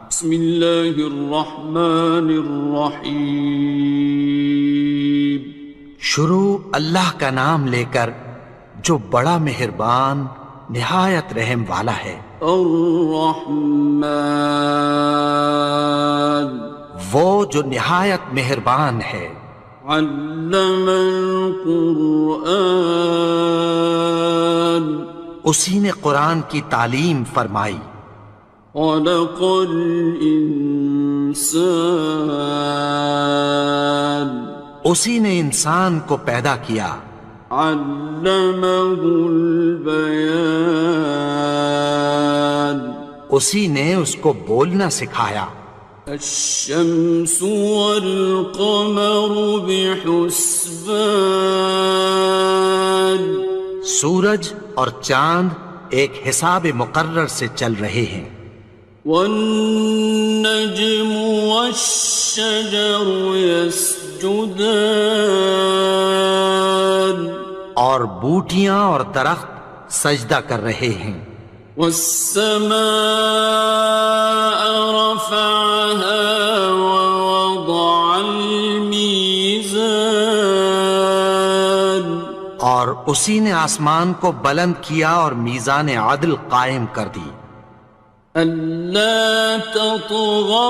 بسم اللہ الرحمن الرحیم۔ شروع اللہ کا نام لے کر جو بڑا مہربان نہایت رحم والا ہے۔ الرحمن، وہ جو نہایت مہربان ہے۔ علم القرآن، اسی نے قرآن کی تعلیم فرمائی۔ خلق الانسان، اسی نے انسان کو پیدا کیا۔ علمہ البیان، اسی نے اس کو بولنا سکھایا۔ الشمس والقمر بحسبان، سورج اور چاند ایک حساب مقرر سے چل رہے ہیں۔ والنجم والشجر يسجدان، اور بوٹیاں اور درخت سجدہ کر رہے ہیں۔ والسماء رفعها ووضع الميزان، اور اسی نے آسمان کو بلند کیا اور میزان عدل قائم کر دی۔ ألا تطغوا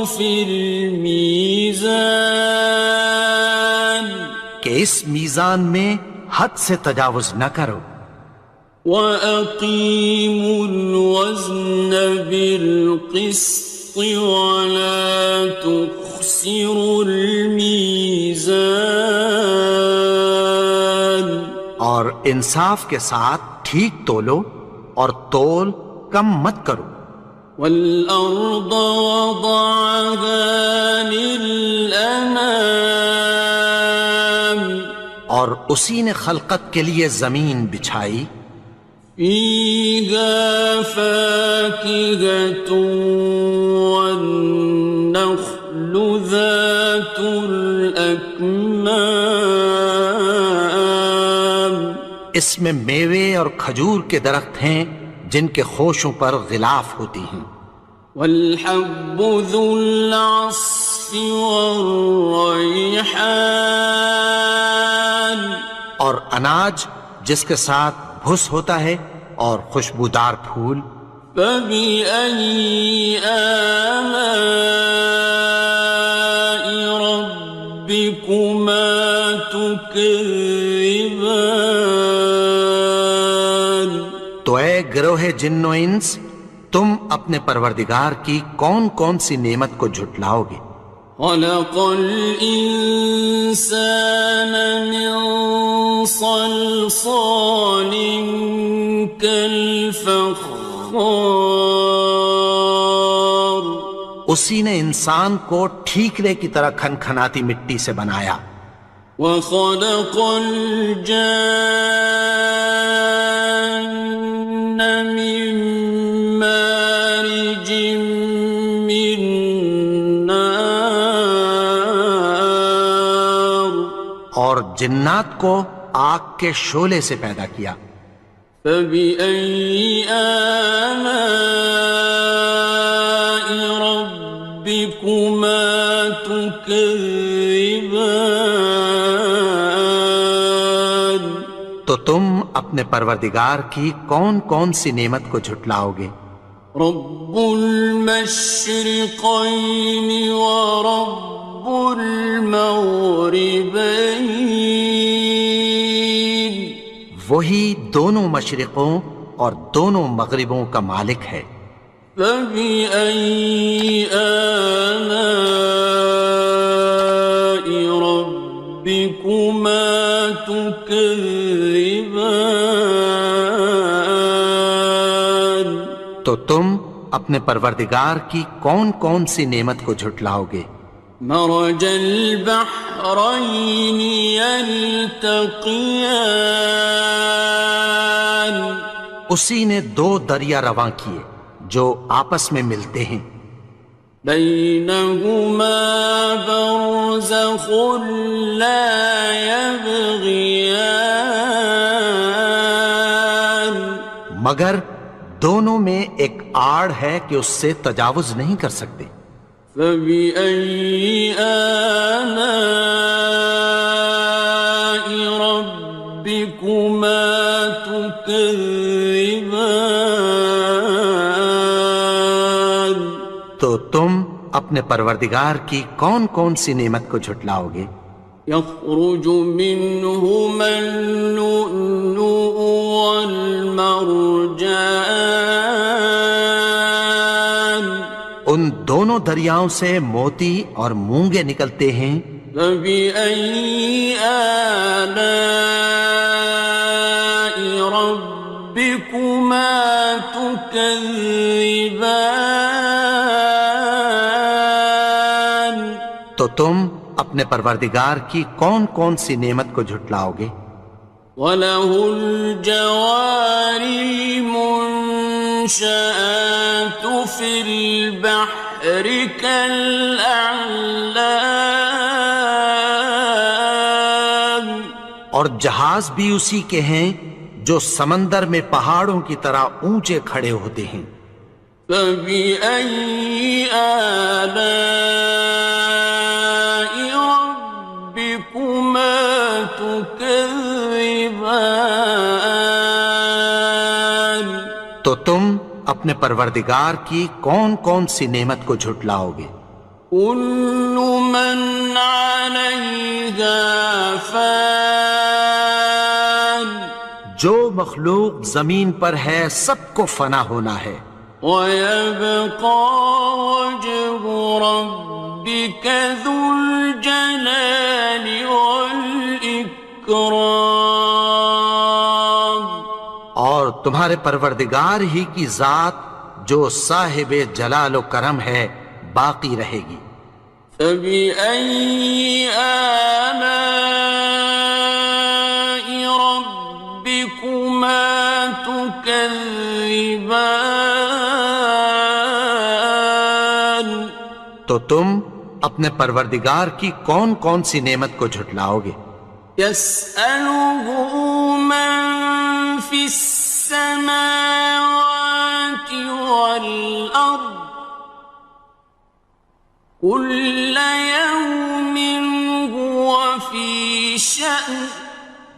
في الميزان، کہ اس میزان میں حد سے تجاوز نہ کرو۔ وَأَقِيمُوا الْوَزْنَ بِالْقِسْطِ وَلَا تُخْسِرُوا الْمِيزَانَ، اور انصاف کے ساتھ ٹھیک تولو اور تول کم مت کرو۔ وَالْأَرْضَ وَضَعَهَا لِلْأَنَامِ، اور اسی نے خلقت کے لیے زمین بچھائی۔ فِيهَا فَاكِهَةٌ وَالنَّخْلُ ذَاتُ الْأَكْمَامِ، اس میں میوے اور کھجور کے درخت ہیں جن کے خوشوں پر غلاف ہوتی ہیں۔ وَالْحَبُّ ذُو الْعَصْفِ وَالرَّيْحَانِ، اور اناج جس کے ساتھ بھس ہوتا ہے اور خوشبودار پھول۔ فَبِأَيِّ آلَاءِ رَبِّكُمَا تُكَذِّبَانِ، تو اے گروہ جن و انس، تم اپنے پروردگار کی کون کون سی نعمت کو جھٹلاؤ گے؟ خَلَقَ الْإِنسَانَ مِنْ صَلْصَالٍ كَالْفَخَّارِ، اسی نے انسان کو ٹھیکرے کی طرح کھنکھناتی مٹی سے بنایا۔ وَخَلَقَ الْجَانَّ مِن مَّارِجٍ مِّن نَّارٍ، اور جنات کو آگ کے شعلے سے پیدا کیا۔ فَبِأَيِّ آلَاءِ رَبِّكُمَا تُكَذِّبَانِ، تو تم اپنے پروردگار کی کون کون سی نعمت کو جھٹلاؤ گے؟ رب المشرقین ورب المغربین، وہی دونوں مشرقوں اور دونوں مغربوں کا مالک ہے۔ فَبِأَيِّ آلَاءِ رَبِّكُمَا تُكَذِّبَانِ، تو تم اپنے پروردگار کی کون کون سی نعمت کو جھٹلاؤ گے؟ مرج البحرین یلتقیان، اسی نے دو دریا رواں کیے جو آپس میں ملتے ہیں۔ بینہما برزخ لا یبغیان، مگر دونوں میں ایک آڑ ہے کہ اس سے تجاوز نہیں کر سکتے۔ فبأي آلاء ربكما تكذبان؟ تو تم اپنے پروردگار کی کون کون سی نعمت کو جھٹلاؤ گے؟ يخرج منهما اللؤلؤ والمرجان ان دونوں دریاؤں سے موتی اور مونگے نکلتے ہیں۔ فبأي آلاء ربكما تكذبان؟ تو تم اپنے پروردگار کی کون کون سی نعمت کو جھٹلاؤ گے؟ وَلَهُ الْجَوَارِ الْمُنشَآتُ فِي الْبَحْرِ كَالْأَعْلَامِ، اور جہاز بھی اسی کے ہیں جو سمندر میں پہاڑوں کی طرح اونچے کھڑے ہوتے ہیں۔ فَبِأَيِّ آلَاءِ رَبِّكُمَا تُكَذِّبَانِ؟ تو تم اپنے پروردگار کی کون کون سی نعمت کو جھٹلاؤ گے؟ كُلُّ مَنْ عَلَيْهَا فَانٍ، جو مخلوق زمین پر ہے سب کو فنا ہونا ہے۔ وَيَبْقَى وَجْهُ رَبِّكَ ذُو الْجَلَالِ وَالْإِكْرَامِ، اور تمہارے پروردگار ہی کی ذات جو صاحب جلال و کرم ہے باقی رہے گی۔ فَبِأَيِّ آلَاءِ رَبِّكُمَا تُكَذِّبَانِ؟ تو تم اپنے پروردگار کی کون کون سی نعمت کو جھٹلاؤ گے؟ يَسْأَلُهُ مَن فِي السَّمَاوَاتِ وَالْأَرْضِ كُلَّ يَوْمٍ هُوَ فِي شَأْنٍ،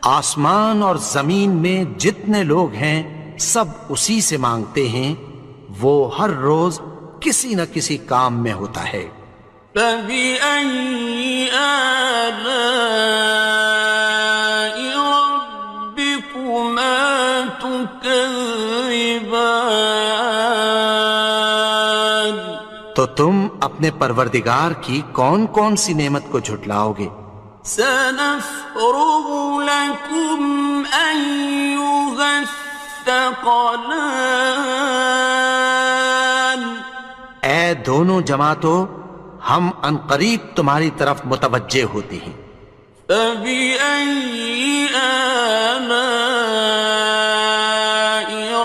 آسمان اور زمین میں جتنے لوگ ہیں سب اسی سے مانگتے ہیں، وہ ہر روز کسی نہ کسی کام میں ہوتا ہے۔ فَبِأَيِّ آلَاءِ رَبِّكُمَا تُكَذِّبَانِ؟ تو تم اپنے پروردگار کی کون کون سی نعمت کو جھٹلاؤ گے؟ سَنَفْرُغُ لَكُمْ أَيُّهَ الثَّقَلَانِ، اے دونوں جماعتوں، ہم عنقریب تمہاری طرف متوجہ ہوتے ہیں۔ فَبِأَيِّ آلَاءِ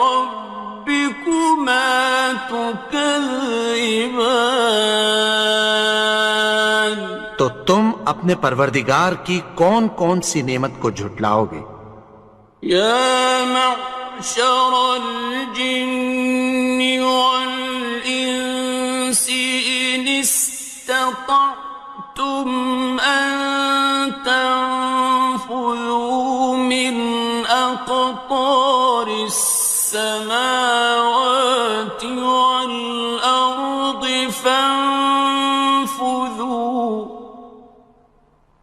رَبِّكُمَا تُكَذِّبَانِ؟ تو تم اپنے پروردگار کی کون کون سی نعمت کو جھٹلاؤ گے؟ يَا مَعْشَرَ الْجِنِّ وَالْإِنسِ إِنِ اسْتَطَعْتُمْ أَن تَنفُذُوا مِنْ أَقْطَارِ السَّمَاوَاتِ وَالْأَرْضِ فَانفُذُوا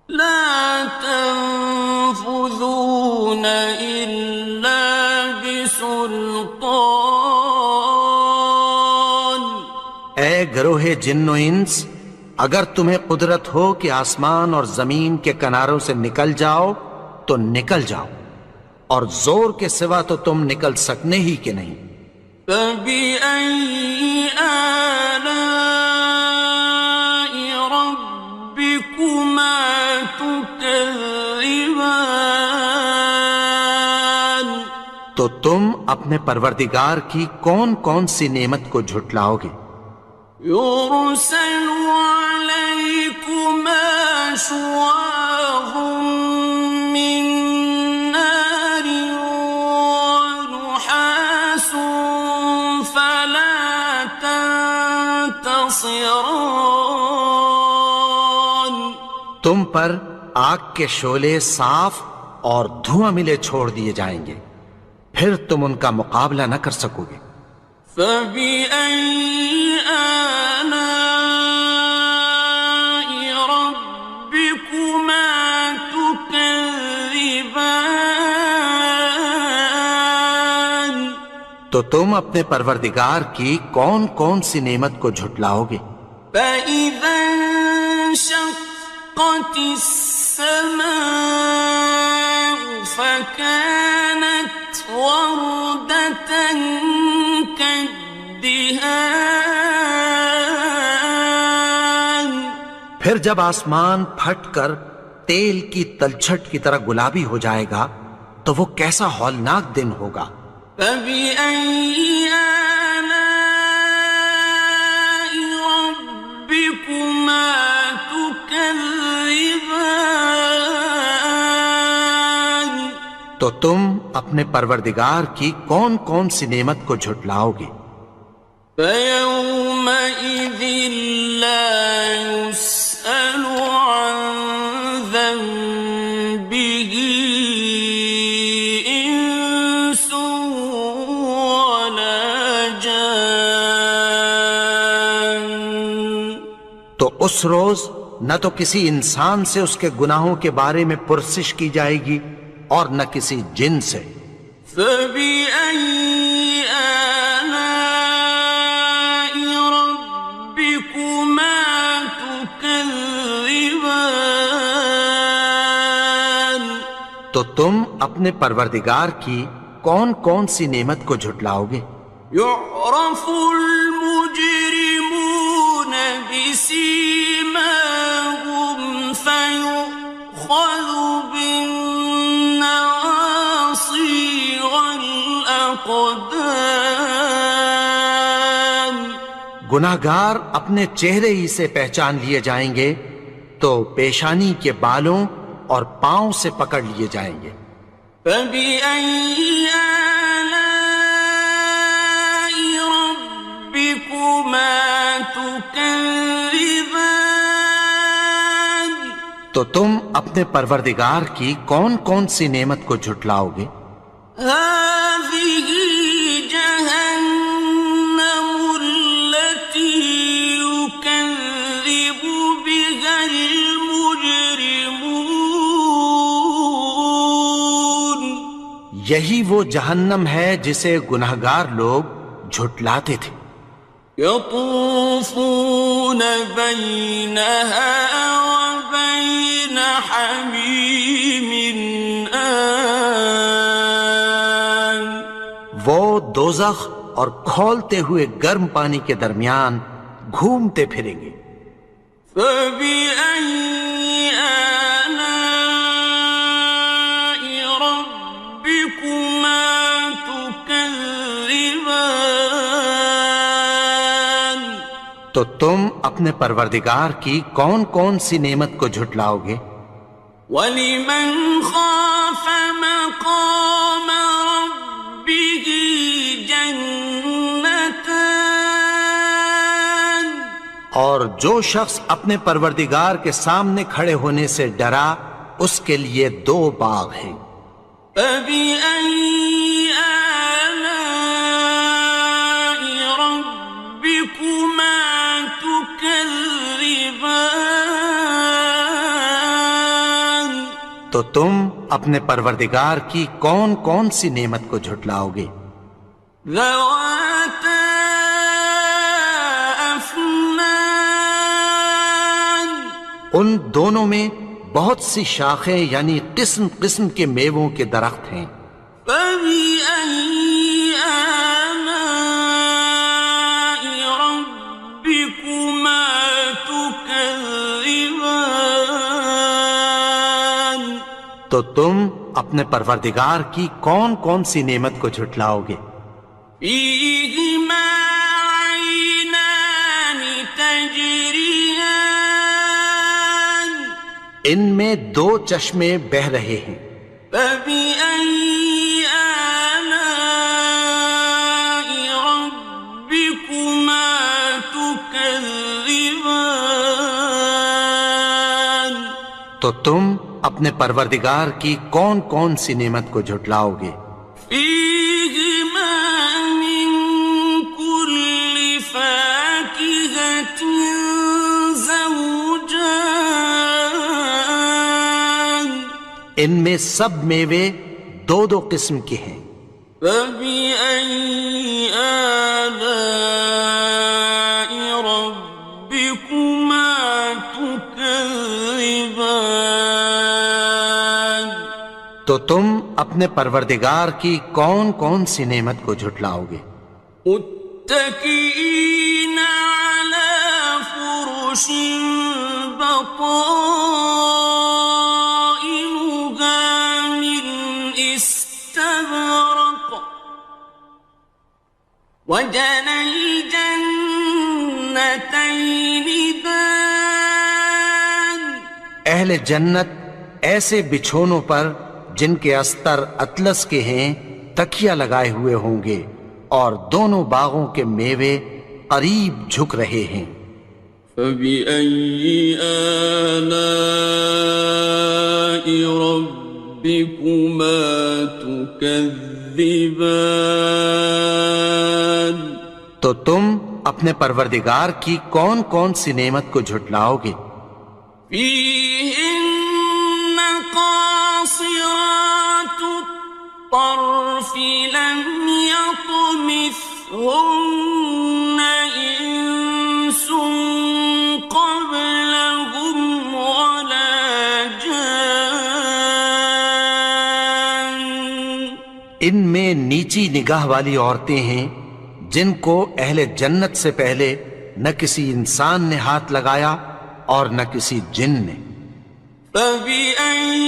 لَا تَنفُذُونَ إِلَّا بِسُلْطَانٍ۔ اے گروہ جن و انس، اگر تمہیں قدرت ہو کہ آسمان اور زمین کے کناروں سے نکل جاؤ تو نکل جاؤ، اور زور کے سوا تو تم نکل سکنے ہی کہ نہیں۔ فَبِأَيِّ آلَاءِ رَبِّكُمَا تُكَذِّبَانِ؟ تو تم اپنے پروردگار کی کون کون سی نعمت کو جھٹلاؤ گے؟ يُرْسَلُ عَلَيْكُمَا شُوَاظٌ مِّن نَّارٍ وَنُحَاسٌ فَلَا خاسران. تم پر آگ کے شعلے صاف اور دھواں ملے چھوڑ دیے جائیں گے، پھر تم ان کا مقابلہ نہ کر سکو گے۔ فَبِأَيِّ آلَاءِ رَبِّكُمَا تُكَذِّبَانِ. تو تم اپنے پروردگار کی کون کون سی نعمت کو جھٹلاؤ گے؟ فَإِذَا انشَقَّتِ السَّمَاءُ فَكَانَتْ وَرْدَةً كَالدِّهَانِ. پھر جب آسمان پھٹ کر تیل کی تلچھٹ کی طرح گلابی ہو جائے گا تو وہ کیسا ہولناک دن ہوگا۔ فَبِأَيِّ آلَاءِ رَبِّكُمَا تُكَذِّبَانِ. تو تم اپنے پروردگار کی کون کون سی نعمت کو جھٹلاؤ گے؟ فَيَوْمَئِذٍ لَا يُسْأَلُ عَنْ ذَنبِهِ إِنسٌ وَلَا جَانٌ. تو اس روز نہ تو کسی انسان سے اس کے گناہوں کے بارے میں پرسش کی جائے گی اور نہ کسی جن سے۔ فَبِأَيِّ آلَاءِ رَبِّكُمَا تُكَذِّبَانِ. تو تم اپنے پروردگار کی کون کون سی نعمت کو جھٹلاؤ گے؟ يُعْرَفُ الْمُجْرِمُونَ بِسِيمَاهُمْ فَيُؤْخَذُ بِالنَّوَاصِي وَالْأَقْدَامِ. گناہگار اپنے چہرے ہی سے پہچان لیے جائیں گے تو پیشانی کے بالوں اور پاؤں سے پکڑ لیے جائیں گے۔ فَبِأَيِّ آلَاءِ رَبِّكُمَا تُكَذِّبَانِ. تو تم اپنے پروردگار کی کون کون سی نعمت کو جھٹلاؤ گے؟ هَٰذِهِ جَهَنَّمُ الَّتِي يُكَذِّبُ بِهَا الْمُجْرِمُونَ. یہی وہ جہنم ہے جسے گناہگار لوگ جھٹلاتے تھے۔ يَطُوفُونَ بَيْنَهَا وَبَيْنَ حَمِيمٍ آنٍ. وہ دوزخ اور کھولتے ہوئے گرم پانی کے درمیان گھومتے پھریں گے۔ فَبِأَيِّ آلَاءِ رَبِّكُمَا تُكَذِّبَانِ. تو تم اپنے پروردگار کی کون کون سی نعمت کو جھٹلاؤ گے؟ وَلِمَنْ خَافَ مَقَامَ رَبِّهِ جَنَّتَانِ. اور جو شخص اپنے پروردگار کے سامنے کھڑے ہونے سے ڈرا اس کے لیے 2 باغ ہیں۔ فَبِأَيِّ آلَاءِ رَبِّكُمَا تُكَذِّبَانِ. تو تم اپنے پروردگار کی کون کون سی نعمت کو جھٹلاؤ گے؟ ذَوَاتَا أَفْنَانٍ. ان دونوں میں بہت سی شاخیں یعنی قسم قسم کے میووں کے درخت ہیں۔ فَبِأَيِّ آلَاءِ رَبِّكُمَا تُكَذِّبَانِ. تو تم اپنے پروردگار کی کون کون سی نعمت کو جھٹلاؤ گے؟ فِيهِمَا عَيْنَانِ تَجْرِيَانِ. ان میں 2 چشمے بہہ رہے ہیں۔ فَبِأَيِّ آلَاءِ رَبِّكُمَا تُكَذِّبَانِ. تكذبان تو تم اپنے پروردگار کی کون کون سی نعمت کو جھٹلاؤ گے؟ فيهما من كل فاكهة زوجان ان میں سب میوے دو دو قسم کے ہیں۔ فبأي آلاء ربكما تكذبان تو تم اپنے پروردگار کی کون کون سی نعمت کو جھٹلاؤ گے؟ متكئين على فرش بطائنها من استبرق وجنى الجنتين دان اہل جنت ایسے بچھونوں پر جن کے استر اطلس کے ہیں تکیہ لگائے ہوئے ہوں گے، اور دونوں باغوں کے میوے قریب جھک رہے ہیں۔ فبأي آلاء ربكما تكذبان تو تم اپنے پروردگار کی کون کون سی نعمت کو جھٹلاؤ گے؟ فيهن قاصرات الطرف لم يطمثهن إنس قبلهم ولا جان ان میں نیچی نگاہ والی عورتیں ہیں جن کو اہل جنت سے پہلے نہ کسی انسان نے ہاتھ لگایا اور نہ کسی جن نے۔ فبأي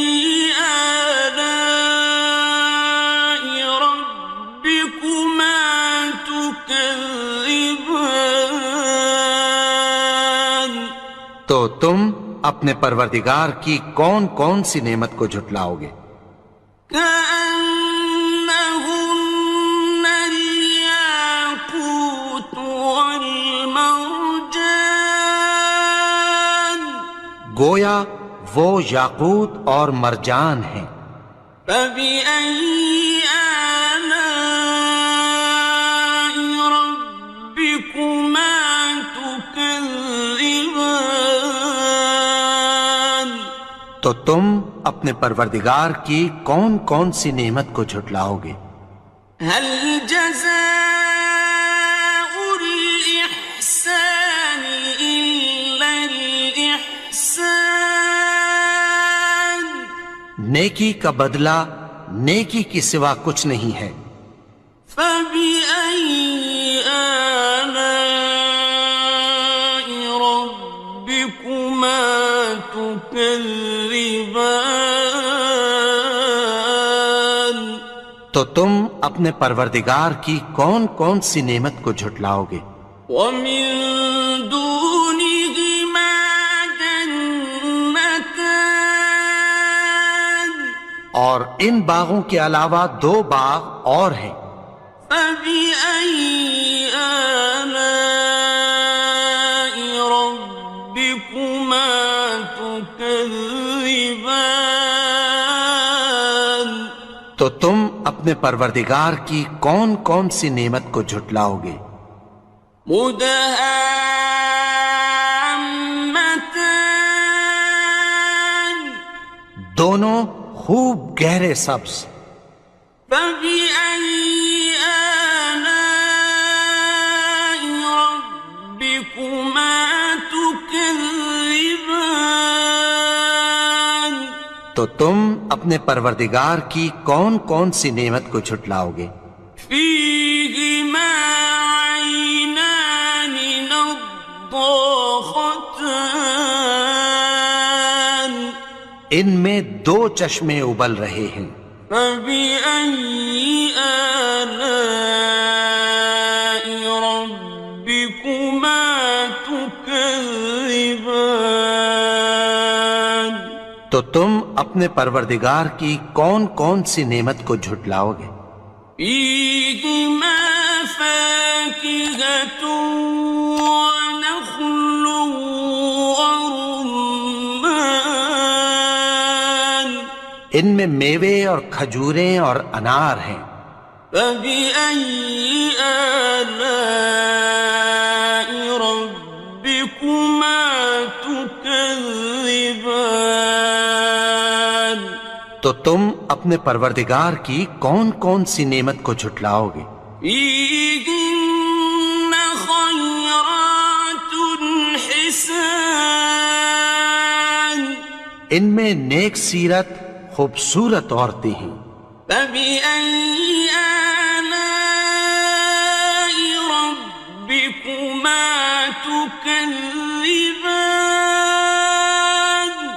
آلاء ربكما تكذبان تو تم اپنے پروردگار کی کون کون سی نعمت کو جھٹلاؤ گے؟ كأنهن الياقوت والمرجان گویا وہ یاقوت اور مرجان ہیں۔ فبأي آلاء ربكما تكذبان تو تم اپنے پروردگار کی کون کون سی نعمت کو جھٹلاؤ گے؟ هل جزاء الإحسان إلا الإحسان نیکی کا بدلہ نیکی کی سوا کچھ نہیں ہے۔ فبأي آلاء ربكما تكذبان تو تم اپنے پروردگار کی کون کون سی نعمت کو جھٹلاؤ گے؟ ومن دونهما جنتان اور ان باغوں کے علاوہ دو باغ اور ہیں۔ فبأي آلاء ربكما تكذبان تو تم اپنے پروردگار کی کون کون سی نعمت کو جھٹلاؤ گے؟ مدهامتان دونوں خوب گہرے سبز۔ فبأي آلاء ربكما تكذبان تو تم اپنے پروردگار کی کون کون سی نعمت کو جھٹلاؤ گے؟ فيهما عينان نضاختان ان میں دو چشمے ابل رہے ہیں۔ فبأي آلاء ربكما تكذبان تو تم اپنے پروردگار کی کون کون سی نعمت کو جھٹلاؤ گے؟ فيهما فاكهة ونخل ان میں میوے اور کھجوریں اور انار ہیں۔ فبأي آلاء ربكما تكذبان؟ تو تم اپنے پروردگار کی کون کون سی نعمت کو جھٹلاؤ گے؟ فيهن خيرات حسان، ان میں نیک سیرت خوبصورت عورتیں ہیں۔ فبأي آلاء ربكما تكذبان؟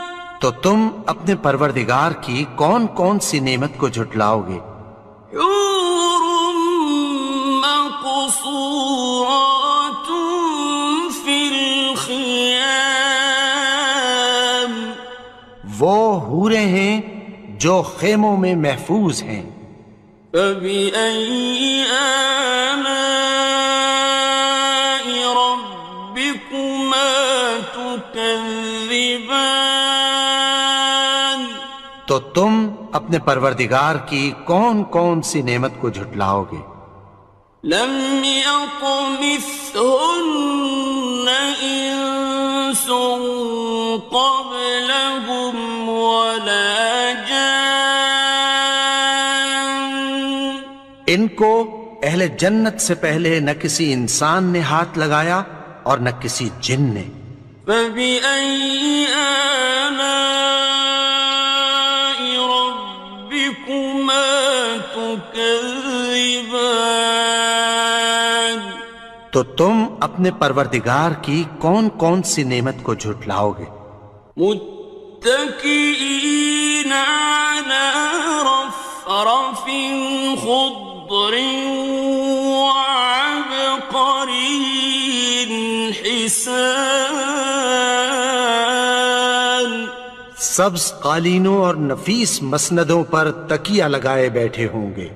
تو تم اپنے پروردگار کی کون کون سی نعمت کو جھٹلاؤ گے؟ حور مقصورات في الخيام، وہ حوریں ہیں جو خیموں میں محفوظ ہیں۔ فبأي آلاء ربكما تكذبان؟ تو تم اپنے پروردگار کی کون کون سی نعمت کو جھٹلاؤ گے؟ لم يطمثهن إنس قبلهم ولا جان، ان کو اہل جنت سے پہلے نہ کسی انسان نے ہاتھ لگایا اور نہ کسی جن نے۔ فبأي آلاء ربكما تكذبان؟ تو تم اپنے پروردگار کی کون کون سی نعمت کو جھٹلاؤ گے؟ متكئين على رفرف خضر وعبقري حسان، سبز قالینوں اور نفیس مسندوں پر تکیہ لگائے بیٹھے ہوں گے۔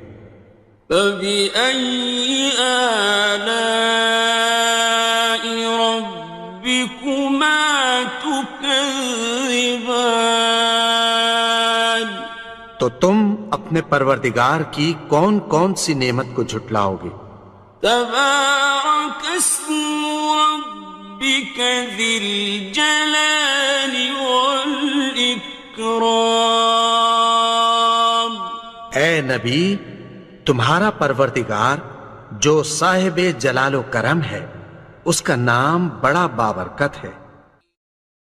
فبأي آلاء ربكما تكذبان؟ تو تم اپنے پروردگار کی کون کون سی نعمت کو جھٹلاؤ گے؟ تبارك اسم ربك ذي الجلال والإكرام۔ اے نبی، تمہارا پروردگار جو صاحب جلال و کرم ہے، اس کا نام بڑا بابرکت ہے۔